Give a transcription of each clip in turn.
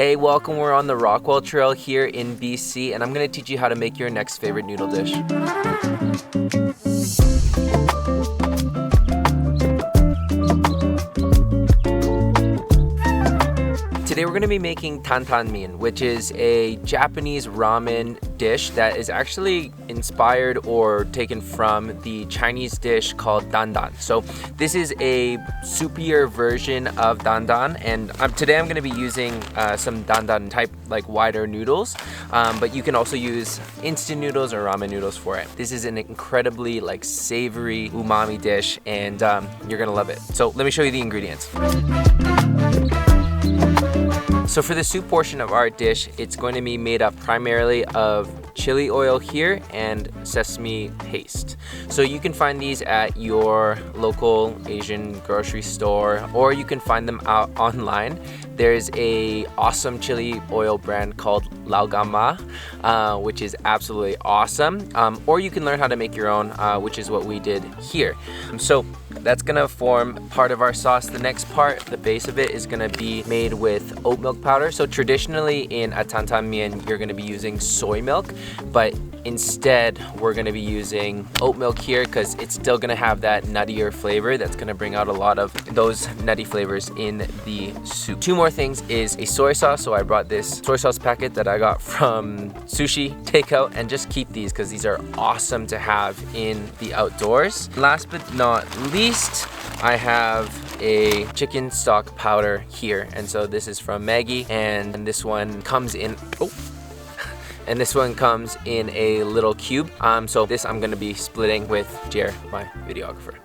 Hey, welcome. We're on the Rockwall Trail here in BC, and I'm going to teach you how to make your next favorite noodle dish. Today we're going to be making Tan Tan Mien, which is a Japanese ramen dish that is actually inspired or taken from the Chinese dish called Dan Dan. So this is a soupier version of Dan Dan, and today I'm going to be using some Dan Dan type like wider noodles, but you can also use instant noodles or ramen noodles for it. This is an incredibly like savory umami dish, and you're going to love it. So let me show you the ingredients. So for the soup portion of our dish, it's going to be made up primarily of chili oil here and sesame paste. So you can find these at your local Asian grocery store, or you can find them out online. There's a awesome chili oil brand called Lao Gama, which is absolutely awesome. Or you can learn how to make your own, which is what we did here. So that's gonna form part of our sauce. The next part, the base of it, is gonna be made with oat milk powder. So traditionally in a Tan Tan Mien, you're gonna be using soy milk, but instead we're gonna be using oat milk here because it's still gonna have that nuttier flavor that's gonna bring out a lot of those nutty flavors in the soup. Two more things is a soy sauce. So I brought this soy sauce packet that I got from sushi takeout, and just keep these because these are awesome to have in the outdoors. Last but not least, I have a chicken stock powder here, and so this is from Maggie, and this one comes in and this one comes in a little cube. So this I'm gonna be splitting with Jer, my videographer.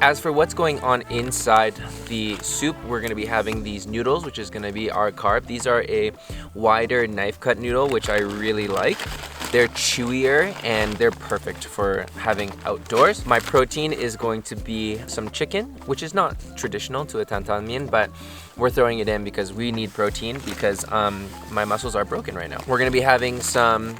As for what's going on inside the soup, we're gonna be having these noodles, which is gonna be our carb. These are a wider knife cut noodle, which I really like. They're chewier and they're perfect for having outdoors. My protein is going to be some chicken, which is not traditional to a Tan Tan Mien, but we're throwing it in because we need protein because my muscles are broken right now. We're gonna be having some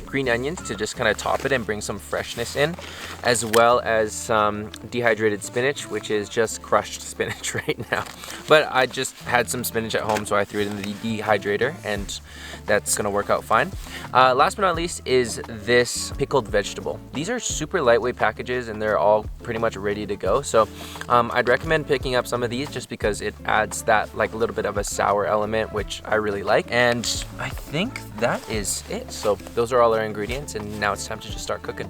green onions to just kind of top it and bring some freshness in, as well as some dehydrated spinach, which is just crushed spinach right now. But I just had some spinach at home, so I threw it in the dehydrator, and that's gonna work out fine. Last but not least is this pickled vegetable. These are super lightweight packages and they're all pretty much ready to go. So I'd recommend picking up some of these just because it adds that like a little bit of a sour element, which I really like. And I think that is it. So those are all our ingredients, and now it's time to just start cooking.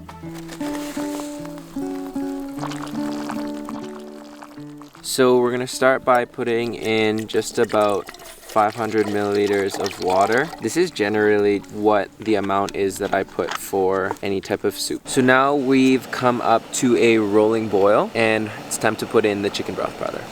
So we're gonna start by putting in just about 500 milliliters of water. This is generally what the amount is that I put for any type of soup. So now we've come up to a rolling boil, and it's time to put in the chicken broth powder.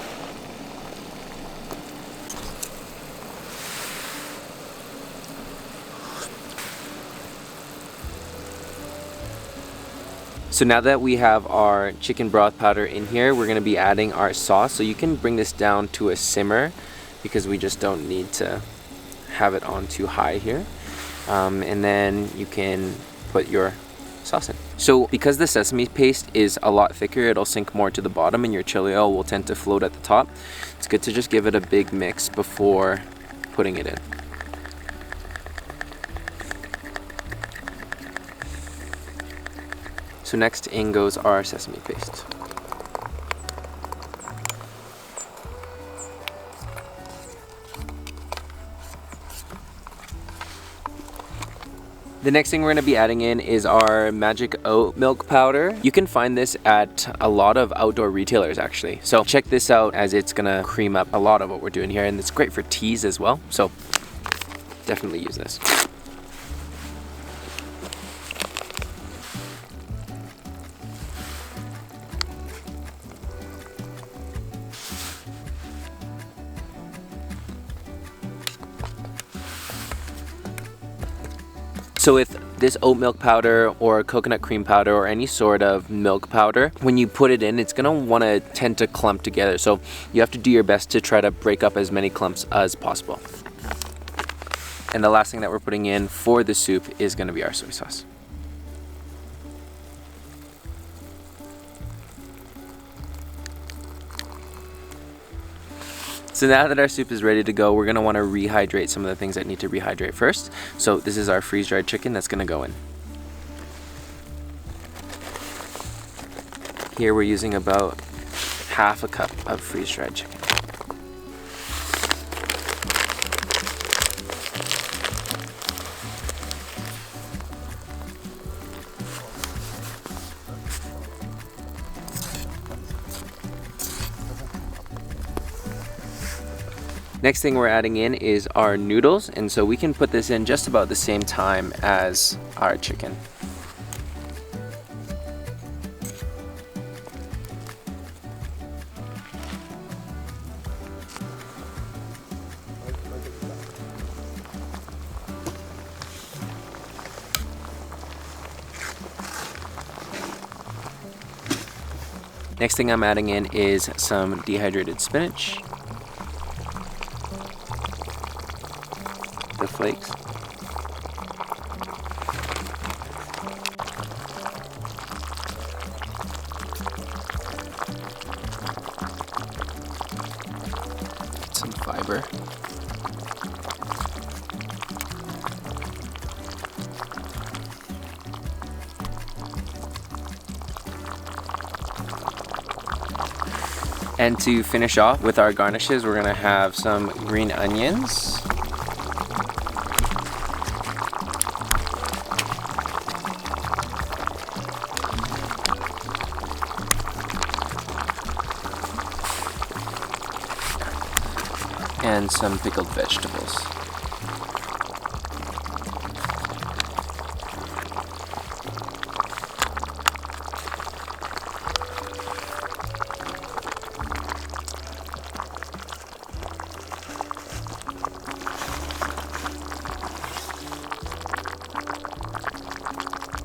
So now that we have our chicken broth powder in here, we're gonna be adding our sauce. So you can bring this down to a simmer because we just don't need to have it on too high here. And then you can put your sauce in. So because the sesame paste is a lot thicker, it'll sink more to the bottom and your chili oil will tend to float at the top. It's good to just give it a big mix before putting it in. So next in goes our sesame paste. The next thing we're going to be adding in is our magic oat milk powder. You can find this at a lot of outdoor retailers actually. So check this out, as it's going to cream up a lot of what we're doing here, and it's great for teas as well. So definitely use this. So with this oat milk powder or coconut cream powder or any sort of milk powder, when you put it in, it's gonna wanna tend to clump together. So you have to do your best to try to break up as many clumps as possible. And the last thing that we're putting in for the soup is gonna be our soy sauce. So now that our soup is ready to go, we're gonna wanna rehydrate some of the things that need to rehydrate first. So this is our freeze-dried chicken that's gonna go in. Here we're using about half a cup of freeze-dried chicken. Next thing we're adding in is our noodles, and so we can put this in just about the same time as our chicken. Next thing I'm adding in is some dehydrated spinach, the flakes, some fiber, and to finish off with our garnishes, we're gonna have some green onions, and some pickled vegetables.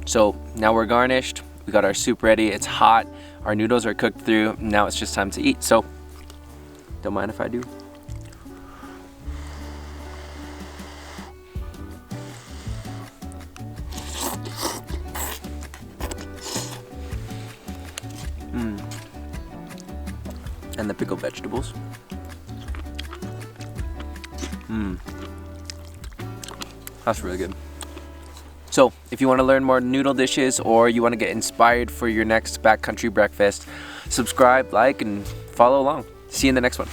So now we're garnished, we got our soup ready, it's hot, our noodles are cooked through, now it's just time to eat. So, don't mind if I do. And the pickled vegetables. That's really good. So if you want to learn more noodle dishes or you want to get inspired for your next backcountry breakfast, subscribe, like, and follow along. See you in the next one.